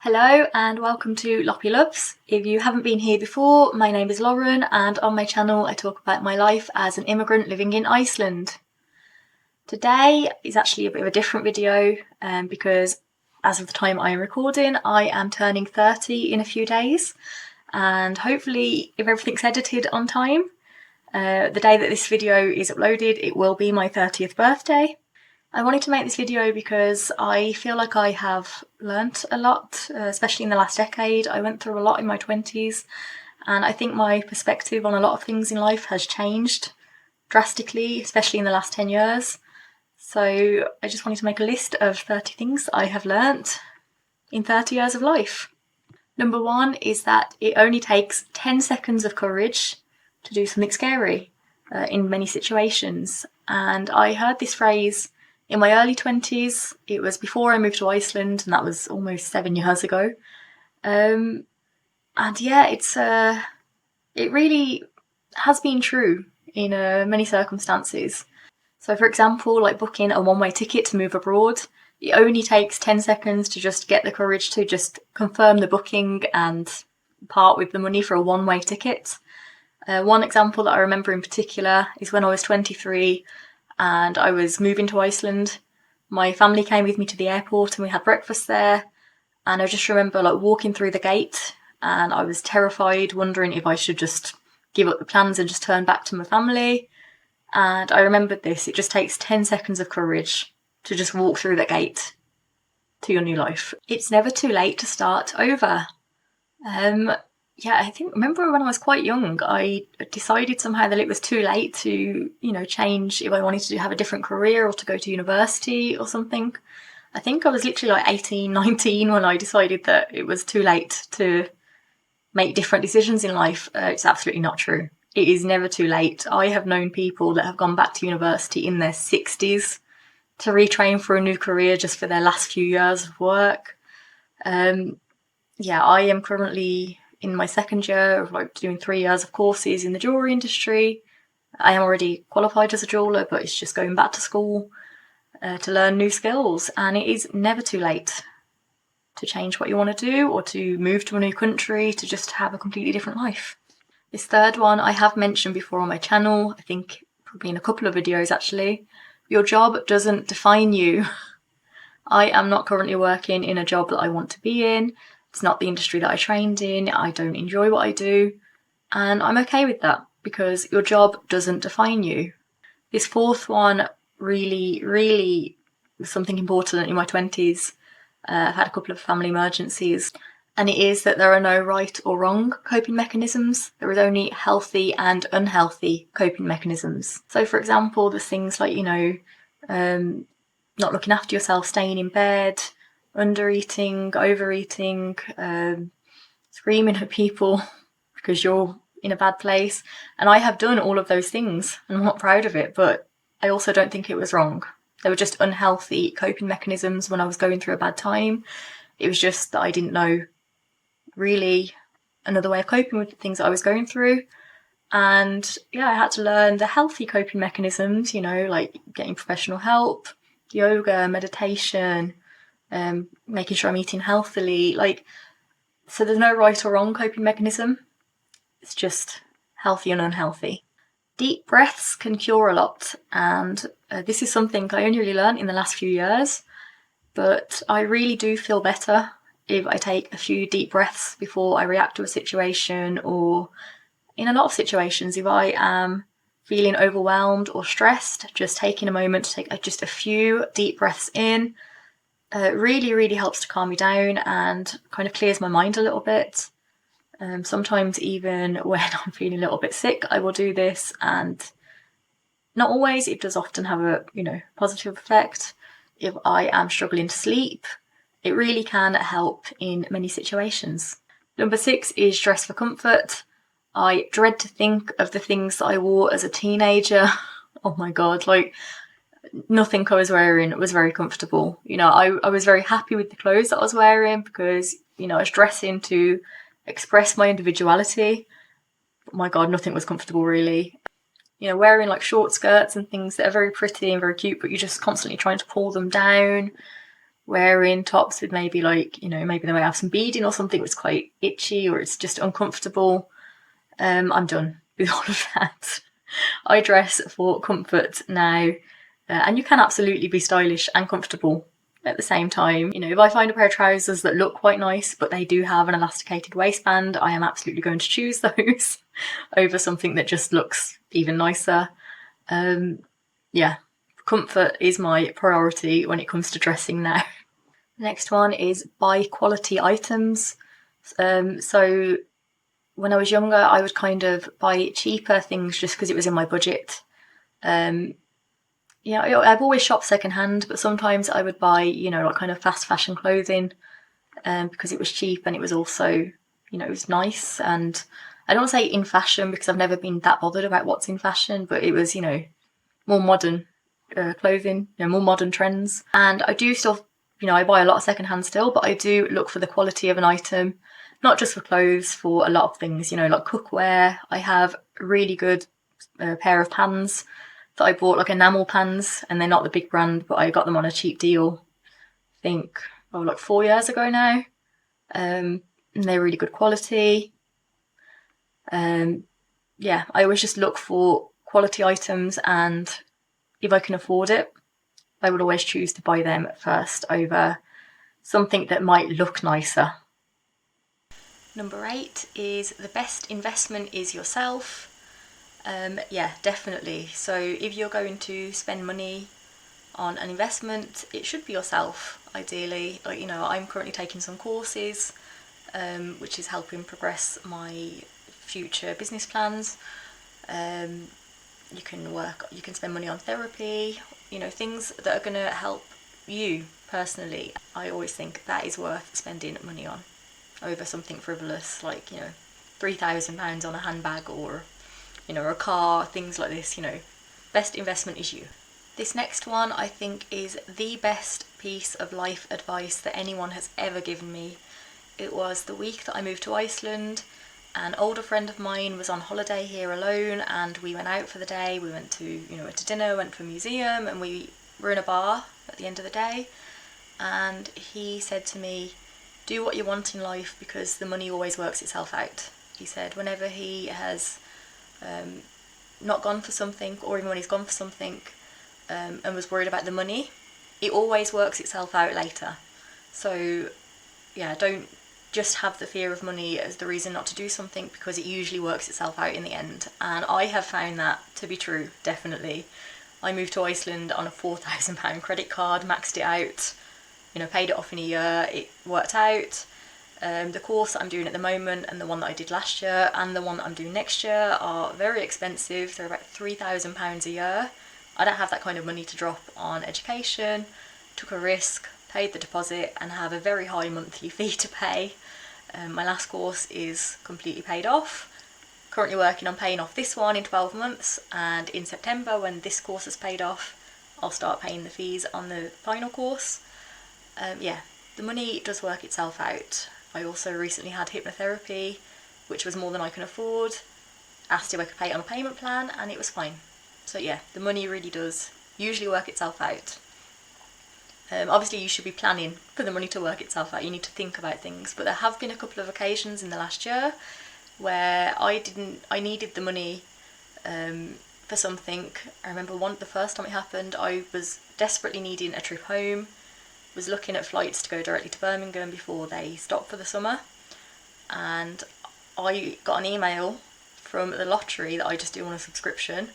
Hello and welcome to Loppy Loves. If you haven't been here before, my name is Lauren and on my channel I talk about my life as an immigrant living in Iceland. Today is actually a bit of a different video because as of the time I am recording, I am turning 30 in a few days, and hopefully if everything's edited on time, the day that this video is uploaded it will be my 30th birthday. I wanted to make this video because I feel like I have learnt a lot, especially in the last decade. I went through a lot in my 20s and I think my perspective on a lot of things in life has changed drastically, especially in the last 10 years. So I just wanted to make a list of 30 things I have learnt in 30 years of life. Number one is that it only takes 10 seconds of courage to do something scary in many situations. And I heard this phrase in my early 20s. It was before I moved to Iceland, and that was almost 7 years ago. And yeah, it really has been true in many circumstances. So for example, like booking a one-way ticket to move abroad, it only takes 10 seconds to just get the courage to just confirm the booking and part with the money for a one-way ticket. One example that I remember in particular is when I was 23 and I was moving to Iceland. My family came with me to the airport and we had breakfast there, and I just remember like walking through the gate and I was terrified, wondering if I should just give up the plans and just turn back to my family. And I remembered this, it just takes 10 seconds of courage to just walk through that gate to your new life. It's never too late to start over. I remember when I was quite young, I decided somehow that it was too late to, change if I wanted to have a different career or to go to university or something. I think I was literally like 18, 19 when I decided that it was too late to make different decisions in life. It's absolutely not true. It is never too late. I have known people that have gone back to university in their 60s to retrain for a new career just for their last few years of work. I am currently in my second year of like doing 3 years of courses in the jewellery industry. I am already qualified as a jeweller, but it's just going back to school to learn new skills, and it is never too late to change what you want to do or to move to a new country, to just have a completely different life. This third one I have mentioned before on my channel, I think probably in a couple of videos actually. Your job doesn't define you. I am not currently working in a job that I want to be in. It's not the industry that I trained in. I don't enjoy what I do, and I'm okay with that because your job doesn't define you. This fourth one really was something important in my 20s. I've had a couple of family emergencies, and it is that there are no right or wrong coping mechanisms. There is only healthy and unhealthy coping mechanisms. So for example, there's things like, not looking after yourself, staying in bed, under-eating, overeating, screaming at people because you're in a bad place. And I have done all of those things and I'm not proud of it, but I also don't think it was wrong. They were just unhealthy coping mechanisms when I was going through a bad time. It was just that I didn't know really another way of coping with the things that I was going through. And I had to learn the healthy coping mechanisms, like getting professional help, yoga, meditation, making sure I'm eating healthily. So there's no right or wrong coping mechanism. It's just healthy and unhealthy. Deep breaths can cure a lot, and this is something I only really learned in the last few years, but I really do feel better if I take a few deep breaths before I react to a situation, or in a lot of situations, if I am feeling overwhelmed or stressed, just taking a moment to take just a few deep breaths in really helps to calm me down and kind of clears my mind a little bit. Sometimes even when I'm feeling a little bit sick, I will do this, and not always, it does often have a positive effect. If I am struggling to sleep, it really can help in many situations. Number 6 is dress for comfort. I dread to think of the things that I wore as a teenager. Oh my god, nothing I was wearing was very comfortable. I was very happy with the clothes that I was wearing because, I was dressing to express my individuality. But my god, nothing was comfortable really. Wearing short skirts and things that are very pretty and very cute, but you're just constantly trying to pull them down. wearing tops with maybe like, maybe they might have some beading or something that's quite itchy or it's just uncomfortable. I'm done with all of that. I dress for comfort now, and you can absolutely be stylish and comfortable at the same time. If I find a pair of trousers that look quite nice but they do have an elasticated waistband, I am absolutely going to choose those over something that just looks even nicer. Yeah, comfort is my priority when it comes to dressing now. The next one is buy quality items. So when I was younger, I would kind of buy cheaper things just because it was in my budget. I've always shopped secondhand, but sometimes I would buy, like kind of fast fashion clothing, because it was cheap and it was also, it was nice. And I don't want to say in fashion because I've never been that bothered about what's in fashion, but it was, more modern clothing, more modern trends. And I do still, I buy a lot of secondhand still, but I do look for the quality of an item, not just for clothes, for a lot of things, like cookware. I have a really good pair of pans that I bought, like enamel pans, and they're not the big brand, but I got them on a cheap deal, I think, like 4 years ago now. And they're really good quality. I always just look for quality items, and if I can afford it, I would always choose to buy them first over something that might look nicer. Number 8 is the best investment is yourself. Yeah, definitely. So if you're going to spend money on an investment, it should be yourself, ideally. Like, I'm currently taking some courses, which is helping progress my future business plans. You can spend money on therapy, things that are going to help you personally. I always think that is worth spending money on over something frivolous like, £3,000 on a handbag or, a car, things like this. Best investment is you. This next one I think is the best piece of life advice that anyone has ever given me. It was the week that I moved to Iceland. An older friend of mine was on holiday here alone, and we went out for the day. We went to, went to dinner, went to a museum, and we were in a bar at the end of the day. And he said to me, do what you want in life because the money always works itself out. He said whenever he has not gone for something, or even when he's gone for something and was worried about the money, it always works itself out later. So yeah, don't just have the fear of money as the reason not to do something, because it usually works itself out in the end. And I have found that to be true, definitely. I moved to Iceland on a £4,000 credit card, maxed it out, paid it off in a year. It worked out. The course that I'm doing at the moment and the one that I did last year and the one that I'm doing next year are very expensive. They're about £3,000 a year. I don't have that kind of money to drop on education. Took a risk, paid the deposit, and have a very high monthly fee to pay. My last course is completely paid off. Currently working on paying off this one in 12 months, and in September, when this course is paid off, I'll start paying the fees on the final course. The money does work itself out. I also recently had hypnotherapy, which was more than I can afford. Asked if I could pay it on a payment plan, and it was fine. So yeah, the money really does usually work itself out. Obviously you should be planning for the money to work itself out. You need to think about things, but there have been a couple of occasions in the last year where I needed the money for something. I remember the first time it happened, I was desperately needing a trip home, was looking at flights to go directly to Birmingham before they stopped for the summer, and I got an email from the lottery that I just do on a subscription.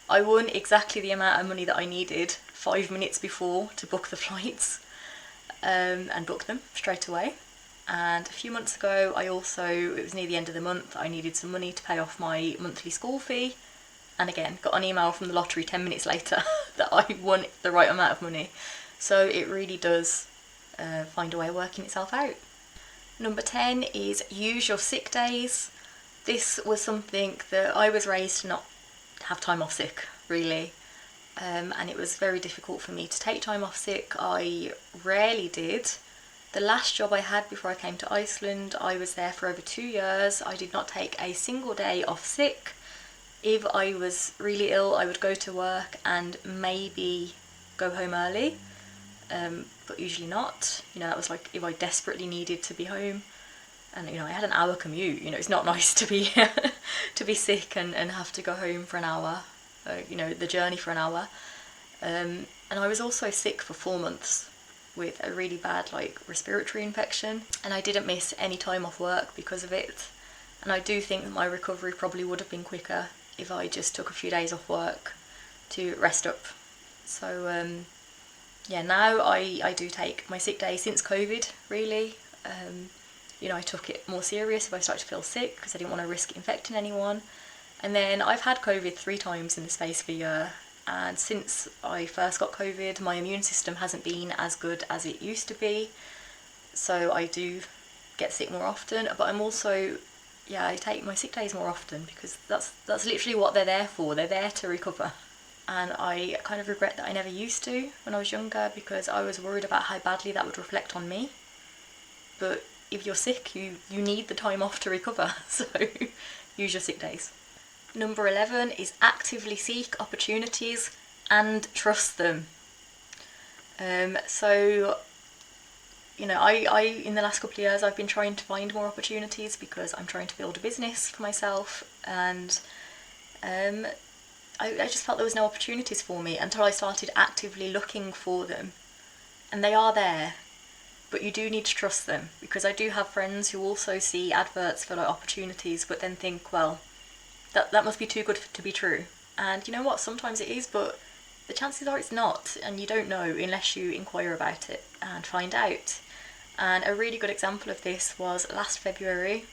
I won exactly the amount of money that I needed 5 minutes before to book the flights, and book them straight away. And a few months ago, it was near the end of the month, I needed some money to pay off my monthly school fee, and again got an email from the lottery 10 minutes later that I won the right amount of money. So it really does find a way of working itself out. Number 10 is use your sick days. This was something that I was raised to not have time off sick, really. And it was very difficult for me to take time off sick. I rarely did. The last job I had before I came to Iceland, I was there for over 2 years. I did not take a single day off sick. If I was really ill, I would go to work and maybe go home early. but usually not. You know, that was like if I desperately needed to be home. And you know, I had an hour commute. You know, it's not nice to be to be sick and have to go home for an hour. You know, the journey for an hour. And I was also sick for 4 months with a really bad like respiratory infection, and I didn't miss any time off work because of it. And I do think that my recovery probably would have been quicker if I just took a few days off work to rest up. So yeah, now I do take my sick day since COVID, really. You know, I took it more serious if I started to feel sick because I didn't want to risk infecting anyone. And then I've had COVID 3 times in the space of a year, and since I first got COVID, my immune system hasn't been as good as it used to be, so I do get sick more often. But I'm also, yeah, I take my sick days more often because that's literally what they're there for. They're there to recover. And I kind of regret that I never used to when I was younger, because I was worried about how badly that would reflect on me. But if you're sick, you need the time off to recover, so use your sick days. Number 11 is actively seek opportunities and trust them. So, you know, I in the last couple of years I've been trying to find more opportunities because I'm trying to build a business for myself, and I just felt there was no opportunities for me until I started actively looking for them. And they are there, but you do need to trust them, because I do have friends who also see adverts for like opportunities but then think, well, that must be too good to be true. And you know what, sometimes it is, but the chances are it's not, and you don't know unless you inquire about it and find out. And a really good example of this was last February.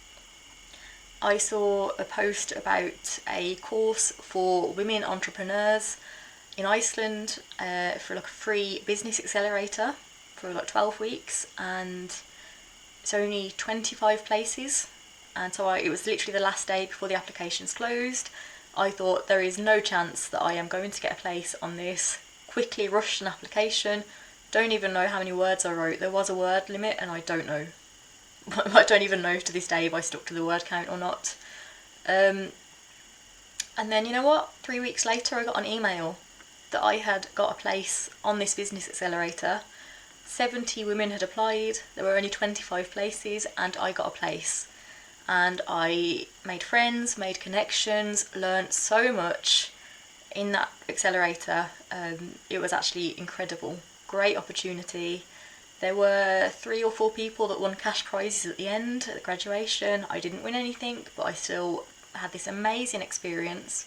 I saw a post about a course for women entrepreneurs in Iceland for like a free business accelerator for like 12 weeks, and it's only 25 places. And so it was literally the last day before the applications closed. I thought, there is no chance that I am going to get a place on this. Quickly rushed an application. Don't even know how many words I wrote. There was a word limit, and I don't know. I don't even know to this day if I stuck to the word count or not. And then, you know what? 3 weeks later, I got an email that I had got a place on this business accelerator. 70 women had applied. There were only 25 places, and I got a place. And I made friends, made connections, learnt so much in that accelerator. It was actually incredible. Great opportunity. There were 3 or 4 people that won cash prizes at the end, at the graduation. I didn't win anything, but I still had this amazing experience.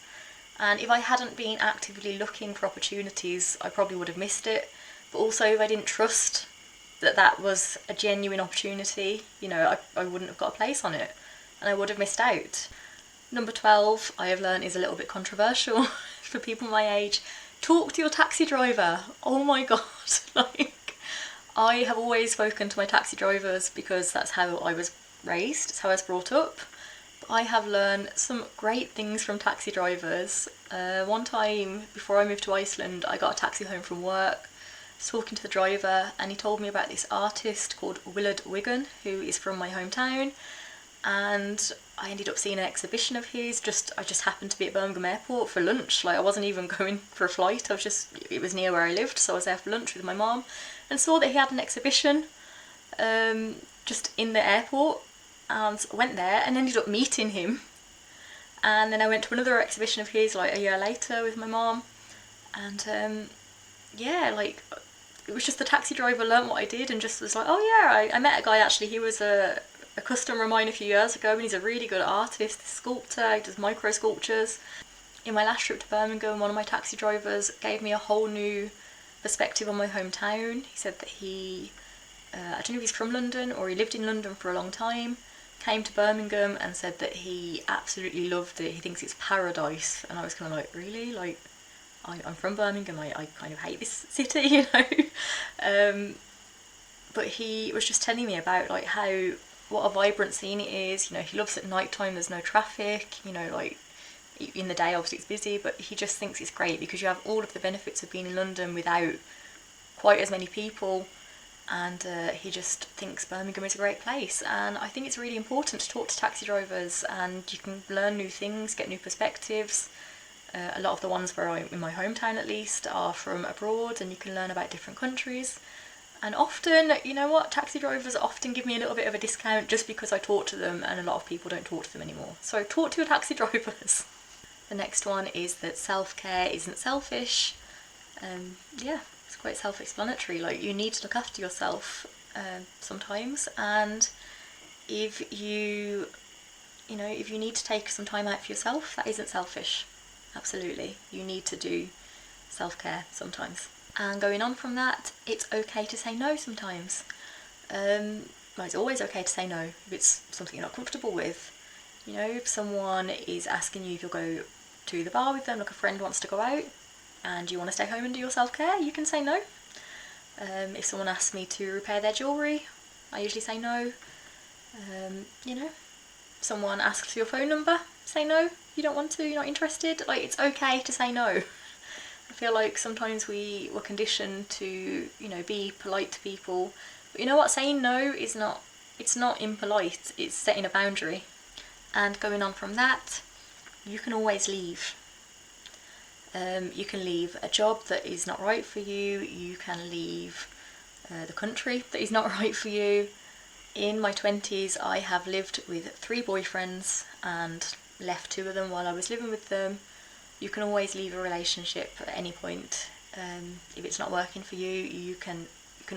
And if I hadn't been actively looking for opportunities, I probably would have missed it. But also, if I didn't trust that that was a genuine opportunity, you know, I wouldn't have got a place on it, and I would have missed out. Number 12, I have learned, is a little bit controversial for people my age. Talk to your taxi driver. Oh my god, like, I have always spoken to my taxi drivers because that's how I was raised, it's how I was brought up. But I have learned some great things from taxi drivers. One time, before I moved to Iceland, I got a taxi home from work. I was talking to the driver, and he told me about this artist called Willard Wigan, who is from my hometown. And I ended up seeing an exhibition of his. I just happened to be at Birmingham Airport for lunch. Like, I wasn't even going for a flight. It was near where I lived, so I was there for lunch with my mom, and saw that he had an exhibition just in the airport, and went there and ended up meeting him. And then I went to another exhibition of his like a year later with my mom, and yeah, like, it was just the taxi driver learnt what I did and just was like, oh yeah, I met a guy actually, he was a customer of mine a few years ago, and he's a really good artist, a sculptor, he does micro sculptures. In my last trip to Birmingham, one of my taxi drivers gave me a whole new perspective on my hometown. He said that I don't know if he's from London or he lived in London for a long time, came to Birmingham and said that he absolutely loved it, he thinks it's paradise. And I was kind of like, really? Like, I'm from Birmingham, I kind of hate this city, you know. But he was just telling me about like what a vibrant scene it is. You know, he loves at night time, there's no traffic, you know, like in the day obviously it's busy, but he just thinks it's great because you have all of the benefits of being in London without quite as many people. And he just thinks Birmingham is a great place. And I think it's really important to talk to taxi drivers, and you can learn new things, get new perspectives. A lot of the ones where I'm in my hometown at least are from abroad, and you can learn about different countries. And often, you know what, taxi drivers often give me a little bit of a discount just because I talk to them, and a lot of people don't talk to them anymore. So talk to your taxi drivers. The next one is that self-care isn't selfish. Yeah, it's quite self-explanatory. Like, you need to look after yourself sometimes, and if you need to take some time out for yourself, that isn't selfish. Absolutely, you need to do self-care sometimes. And going on from that, it's okay to say no sometimes. Well, it's always okay to say no if it's something you're not comfortable with. You know, if someone is asking you if you'll go to the bar with them, like a friend wants to go out, and you want to stay home and do your self-care, you can say no. If someone asks me to repair their jewellery, I usually say no. You know, if someone asks for your phone number, say no. You don't want to, you're not interested. Like, it's okay to say no. I feel like sometimes we were conditioned to, you know, be polite to people. But you know what, saying no is not, it's not impolite, it's setting a boundary. And going on from that, you can always leave. You can leave a job that is not right for you, you can leave the country that is not right for you. In my 20s, I have lived with 3 boyfriends and left 2 of them while I was living with them. You can always leave a relationship at any point. If it's not working for you, you can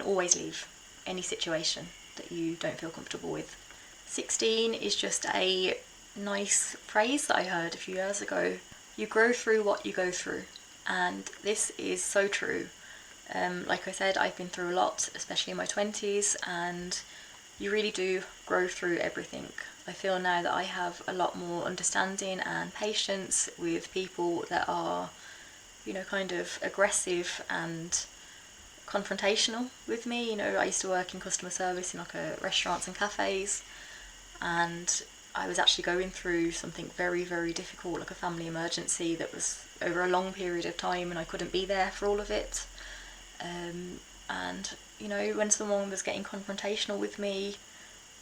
always leave any situation that you don't feel comfortable with. 16 is just a nice phrase that I heard a few years ago. You grow through what you go through, and this is so true. Like I said, I've been through a lot, especially in my 20s, and you really do grow through everything. I feel now that I have a lot more understanding and patience with people that are, you know, kind of aggressive and confrontational with me. You know, I used to work in customer service in like restaurants and cafes, and I was actually going through something very, very difficult, like a family emergency that was over a long period of time, and I couldn't be there for all of it. And, you know, when someone was getting confrontational with me,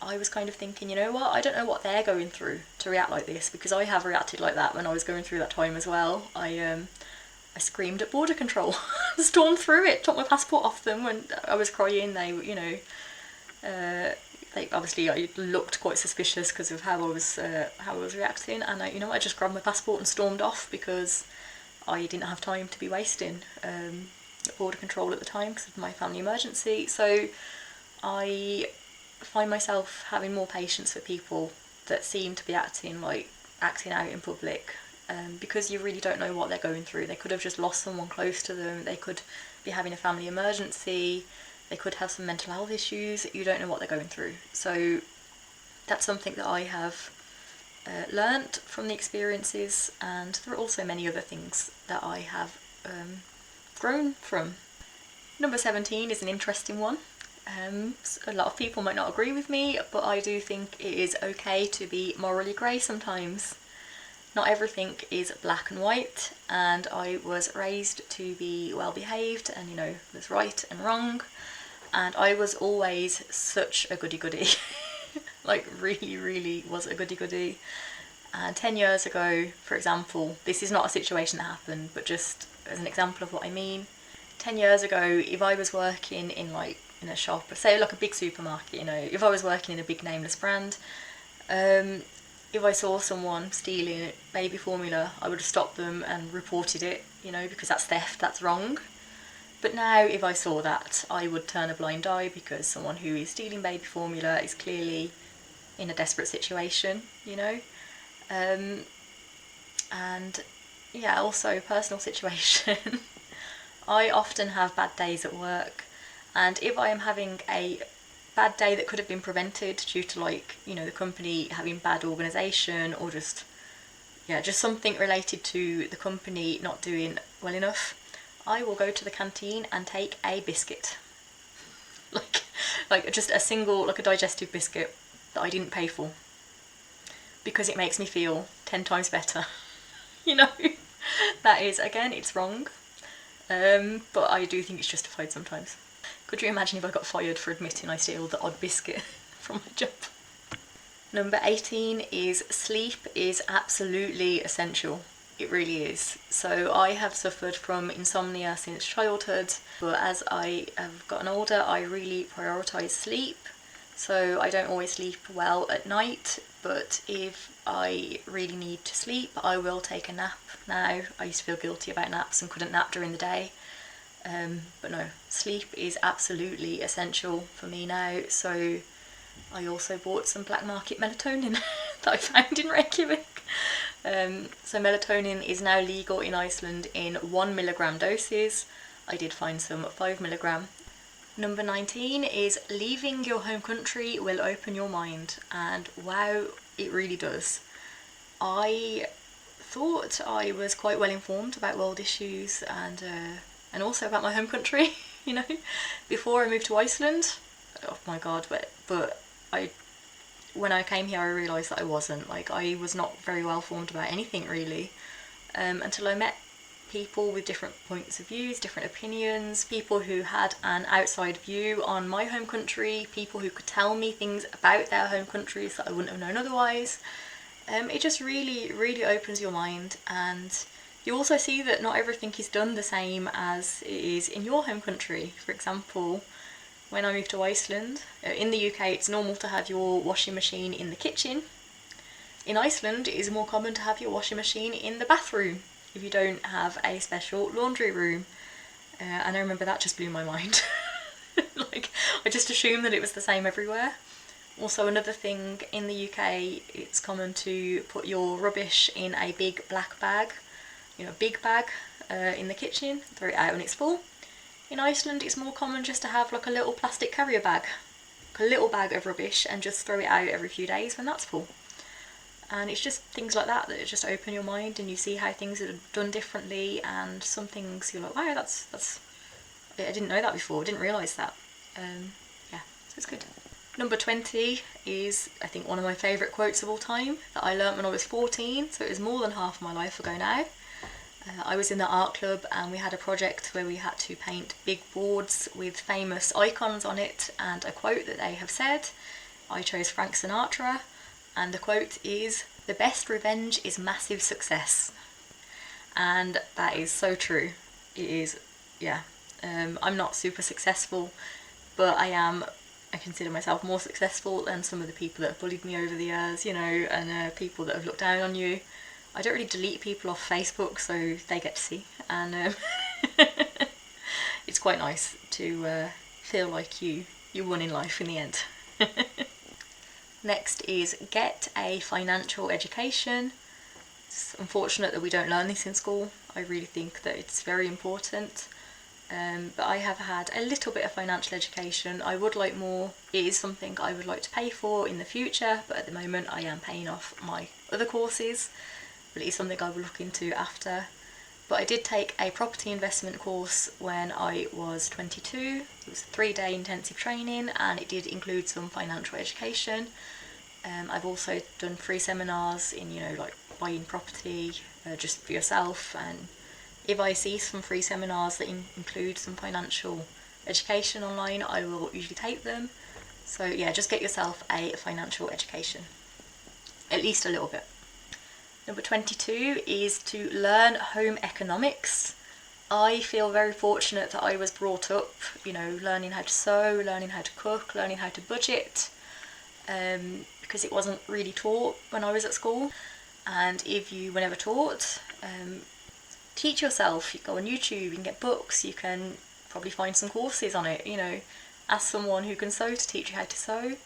I was kind of thinking, you know what, I don't know what they're going through to react like this, because I have reacted like that when I was going through that time as well. I screamed at border control, stormed through it, took my passport off them when I was crying. They, you know, obviously I looked quite suspicious because of how I was reacting, and I just grabbed my passport and stormed off because I didn't have time to be wasting at border control at the time because of my family emergency. So I find myself having more patience for people that seem to be acting out in public, because you really don't know what they're going through. They could have just lost someone close to them, they could be having a family emergency, they could have some mental health issues, you don't know what they're going through. So that's something that I have learnt from the experiences, and there are also many other things that I have grown from. Number 17 is an interesting one. A lot of people might not agree with me, but I do think it is okay to be morally grey sometimes. Not everything is black and white, and I was raised to be well behaved and, you know, there's right and wrong, and I was always such a goody-goody. Like, really, really was a goody-goody. And 10 years ago, for example, this is not a situation that happened, but just as an example of what I mean, 10 years ago, if I was working in a shop, say like a big supermarket, you know, if I was working in a big nameless brand, if I saw someone stealing baby formula, I would have stopped them and reported it, you know, because that's theft, that's wrong. But now if I saw that, I would turn a blind eye, because someone who is stealing baby formula is clearly in a desperate situation, you know. And yeah, also personal situation. I often have bad days at work, and if I am having a bad day that could have been prevented due to, like, you know, the company having bad organisation, or just something related to the company not doing well enough, I will go to the canteen and take a biscuit. Like just a single, like a digestive biscuit that I didn't pay for, because it makes me feel 10 times better. You know, that is, again, it's wrong, but I do think it's justified sometimes. Could you imagine if I got fired for admitting I steal the odd biscuit from my job? Number 18 is sleep is absolutely essential. It really is. So I have suffered from insomnia since childhood, but as I have gotten older, I really prioritise sleep. So I don't always sleep well at night, but if I really need to sleep, I will take a nap now. I used to feel guilty about naps and couldn't nap during the day. But no, sleep is absolutely essential for me now. So I also bought some black market melatonin that I found in Reykjavik. So melatonin is now legal in Iceland in 1 milligram doses. I did find some at 5 milligram. Number 19 is leaving your home country will open your mind, and wow, it really does. I thought I was quite well informed about world issues and also about my home country, you know, before I moved to Iceland. Oh my god, but when I came here I realised that I wasn't. Like, I was not very well formed about anything really, until I met people with different points of views, different opinions, people who had an outside view on my home country, people who could tell me things about their home countries that I wouldn't have known otherwise. It just really, really opens your mind, and you also see that not everything is done the same as it is in your home country. For example, when I moved to Iceland, in the UK it's normal to have your washing machine in the kitchen. In Iceland it is more common to have your washing machine in the bathroom if you don't have a special laundry room. And I remember that just blew my mind. Like, I just assumed that it was the same everywhere. Also, another thing, in the UK it's common to put your rubbish in a big black bag, big bag in the kitchen, throw it out when it's full. In Iceland it's more common just to have like a little plastic carrier bag, like a little bag of rubbish, and just throw it out every few days when that's full. And it's just things like that just open your mind, and you see how things are done differently, and some things you're like, wow, that's I didn't know that before, I didn't realise that. Yeah, so it's good. Number 20 is, I think, one of my favourite quotes of all time that I learnt when I was 14, so it was more than half my life ago now. I was in the art club and we had a project where we had to paint big boards with famous icons on it and a quote that they have said. I chose Frank Sinatra, and the quote is, "The best revenge is massive success." And that is so true. It is, yeah. I'm not super successful, but I consider myself more successful than some of the people that have bullied me over the years, and people that have looked down on you. I don't really delete people off Facebook, so they get to see, and it's quite nice to feel like you won in life in the end. Next is get a financial education. It's unfortunate that we don't learn this in school. I really think that it's very important. But I have had a little bit of financial education. I would like more. It is something I would like to pay for in the future, but at the moment I am paying off my other courses. But it is something I will look into after. But I did take a property investment course when I was 22. It was a 3-day intensive training, and it did include some financial education. I've also done free seminars in, like buying property just for yourself, and if I see some free seminars that include some financial education online, I will usually take them. So yeah, just get yourself a financial education, at least a little bit. Number 22 is to learn home economics. I feel very fortunate that I was brought up, learning how to sew, learning how to cook, learning how to budget, because it wasn't really taught when I was at school. And if you were never taught, teach yourself. You go on YouTube, you can get books, you can probably find some courses on it, ask someone who can sew to teach you how to sew.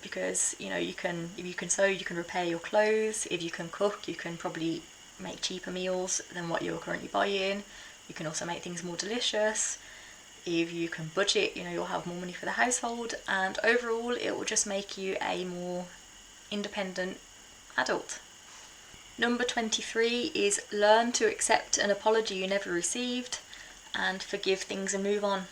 Because if you can sew, you can repair your clothes. If you can cook, you can probably make cheaper meals than what you're currently buying. You can also make things more delicious. If you can budget, you'll have more money for the household, and overall it will just make you a more independent adult. Number 23 is learn to accept an apology you never received and forgive things and move on.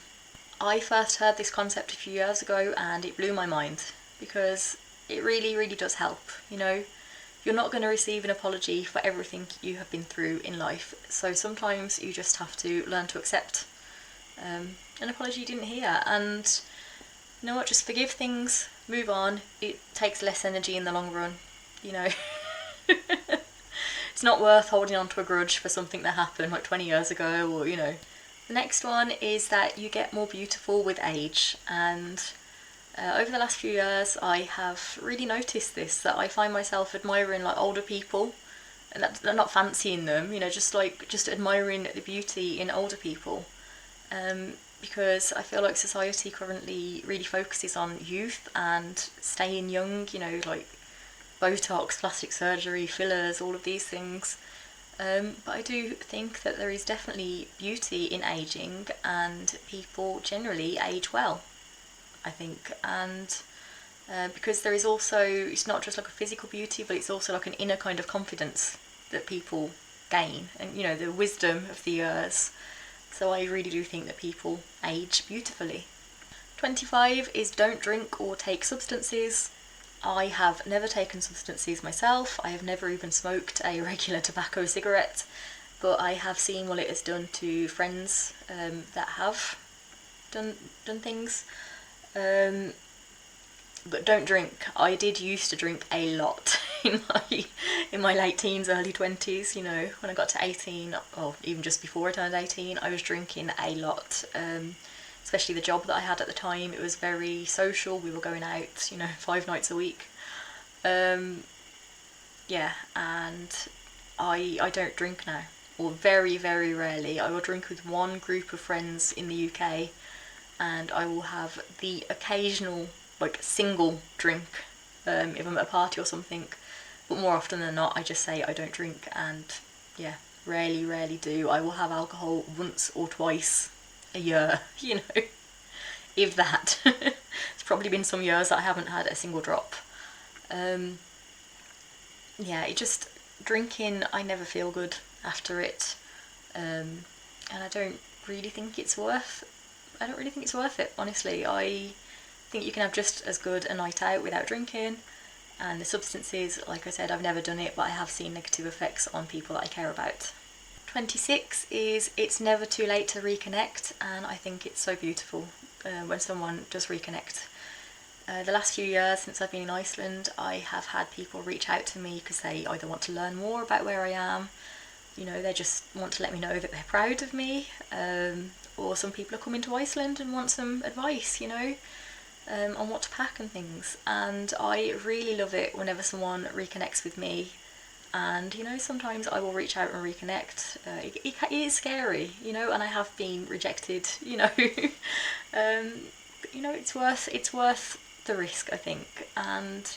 I first heard this concept a few years ago and it blew my mind, because it really, really does help. You're not going to receive an apology for everything you have been through in life, so sometimes you just have to learn to accept an apology you didn't hear, and just forgive things, move on. It takes less energy in the long run, it's not worth holding on to a grudge for something that happened like 20 years ago, or, you know. The next one is that you get more beautiful with age, and over the last few years I have really noticed this, that I find myself admiring like older people, and that not fancying them, you know, just admiring the beauty in older people, because I feel like society currently really focuses on youth and staying young, you know, like Botox, plastic surgery, fillers, all of these things. But I do think that there is definitely beauty in ageing, and people generally age well, I think. And because there is also, it's not just like a physical beauty, but it's also like an inner kind of confidence that people gain, and, you know, the wisdom of the years. So I really do think that people age beautifully. 25 is don't drink or take substances. I have never taken substances myself. I have never even smoked a regular tobacco cigarette, but I have seen what it has done to friends that have done things. But don't drink. I did used to drink a lot in my late teens, early 20s. You know, when I got to 18, or even just before I turned 18, I was drinking a lot. Especially the job that I had at the time, it was very social. We were going out, you know, 5 nights a week. Yeah, and I don't drink now, or very, very rarely. I will drink with one group of friends in the UK, and I will have the occasional, like, single drink if I'm at a party or something. But more often than not, I just say I don't drink, and yeah, rarely do. I will have alcohol once or twice a year, you know, if that. It's probably been some years that I haven't had a single drop. Yeah, it just, drinking, I never feel good after it, and I don't really think it's worth it, honestly. I think you can have just as good a night out without drinking, and the substances, like I said, I've never done it, but I have seen negative effects on people that I care about. 26 is it's never too late to reconnect, and I think it's so beautiful when someone does reconnect. The last few years since I've been in Iceland, I have had people reach out to me because they either want to learn more about where I am, you know, they just want to let me know that they're proud of me, or some people are coming to Iceland and want some advice, you know, on what to pack and things. And I really love it whenever someone reconnects with me. And, you know, sometimes I will reach out and reconnect. It is scary, you know, and I have been rejected, you know. But, you know, it's worth the risk, I think. And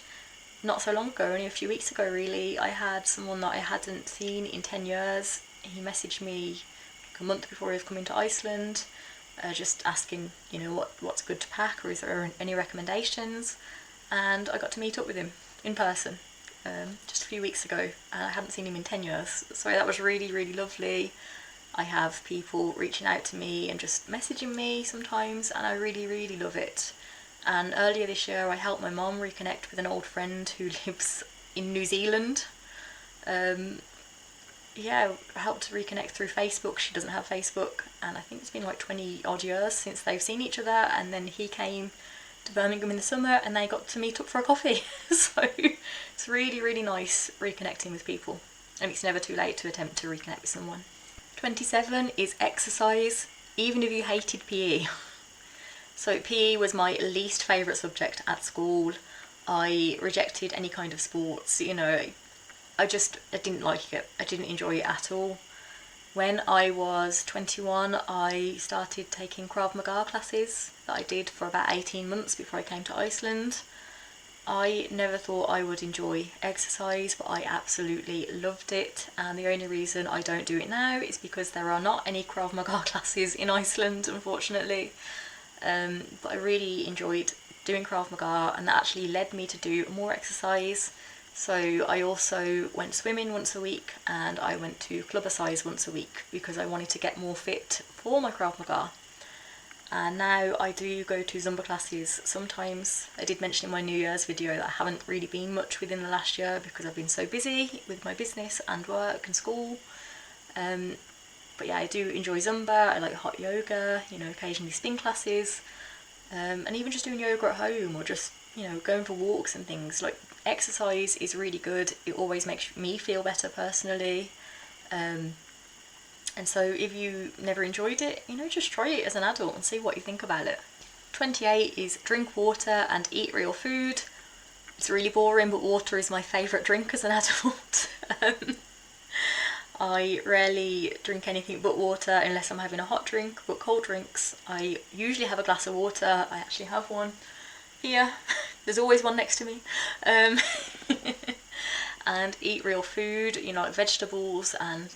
not so long ago, only a few weeks ago really, I had someone that I hadn't seen in 10 years. He messaged me like a month before he was coming to Iceland, just asking, you know, what's good to pack, or is there any recommendations. And I got to meet up with him in person just a few weeks ago, and I hadn't seen him in 10 years, so that was really lovely. I have people reaching out to me and just messaging me sometimes, and I really love it. And earlier this year I helped my mum reconnect with an old friend who lives in New Zealand. Yeah, I helped to reconnect through Facebook. She doesn't have Facebook, and I think it's been like 20 odd years since they've seen each other, and then he came to Birmingham in the summer and they got to meet up for a coffee. So it's really nice reconnecting with people, and it's never too late to attempt to reconnect with someone. 27 is exercise, even if you hated PE. So PE was my least favourite subject at school. I rejected any kind of sports, you know, I didn't like it. I didn't enjoy it at all. When I was 21, I started taking Krav Maga classes that I did for about 18 months before I came to Iceland. I never thought I would enjoy exercise, but I absolutely loved it, and the only reason I don't do it now is because there are not any Krav Maga classes in Iceland, unfortunately. But I really enjoyed doing Krav Maga, and that actually led me to do more exercise. So I also went swimming once a week, and I went to Clubbercise once a week because I wanted to get more fit for my Krav Maga. And now I do go to Zumba classes sometimes. I did mention in my New Year's video that I haven't really been much within the last year because I've been so busy with my business and work and school. But yeah, I do enjoy Zumba. I like hot yoga, you know, occasionally spin classes, and even just doing yoga at home, or just, you know, going for walks and things. Like, exercise is really good. It always makes me feel better personally. And so if you never enjoyed it, you know, just try it as an adult and see what you think about it. 28 is drink water and eat real food. It's really boring, but water is my favourite drink as an adult. I rarely drink anything but water unless I'm having a hot drink, but cold drinks, I usually have a glass of water. I actually have one here. There's always one next to me. And eat real food, you know, like vegetables and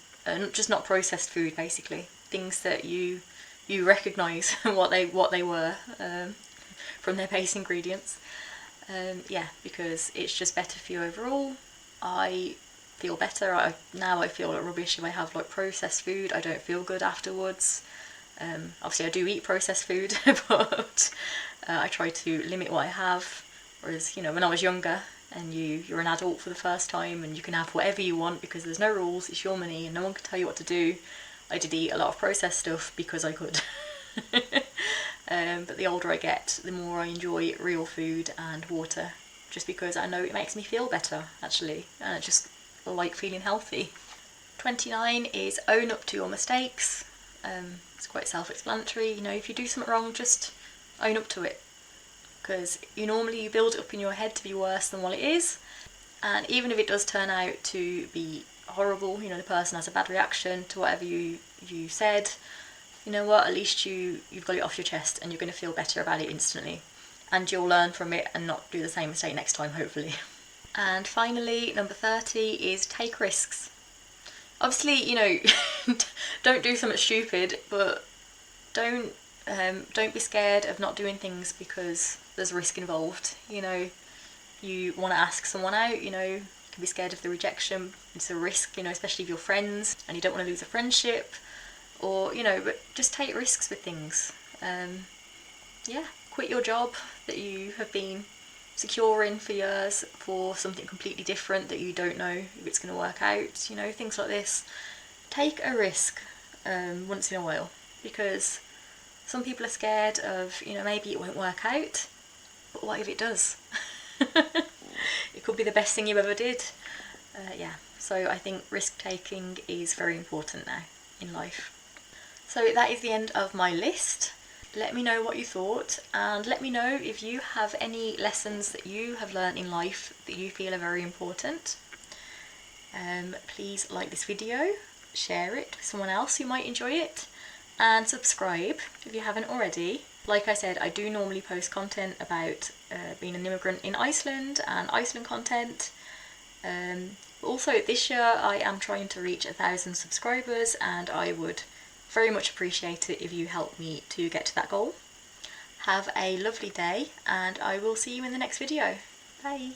just not processed food, basically. Things that you recognise what they were from their base ingredients. Yeah, because it's just better for you overall. I feel better. Now I feel like rubbish if I have like processed food. I don't feel good afterwards. Obviously I do eat processed food, but I try to limit what I have. Whereas, you know, when I was younger and you're an adult for the first time and you can have whatever you want because there's no rules, it's your money and no one can tell you what to do, I did eat a lot of processed stuff because I could. But the older I get, the more I enjoy real food and water, just because I know it makes me feel better, actually, and I just like feeling healthy. 29 is own up to your mistakes. It's quite self-explanatory, you know, if you do something wrong, just own up to it, because you build it up in your head to be worse than what it is, and even if it does turn out to be horrible, you know, the person has a bad reaction to whatever you said, you know what, at least you've got it off your chest and you're going to feel better about it instantly, and you'll learn from it and not do the same mistake next time, hopefully. And finally, number 30 is take risks. Obviously, you know, don't do something stupid, but don't be scared of not doing things because there's risk involved. You know, you want to ask someone out, you know, you can be scared of the rejection. It's a risk, you know, especially if you're friends and you don't want to lose a friendship, or, you know, but just take risks with things. Yeah, quit your job that you have been secure in for years for something completely different that you don't know if it's going to work out, you know, things like this. Take a risk once in a while, because some people are scared of, you know, maybe it won't work out, but what if it does? It could be the best thing you ever did. Yeah, so I think risk taking is very important now in life. So that is the end of my list. Let me know what you thought, and let me know if you have any lessons that you have learned in life that you feel are very important. Please like this video, share it with someone else who might enjoy it, and subscribe if you haven't already. Like I said, I do normally post content about being an immigrant in Iceland and Iceland content. Also this year I am trying to reach 1,000 subscribers, and I would very much appreciate it if you help me to get to that goal. Have a lovely day, and I will see you in the next video. Bye!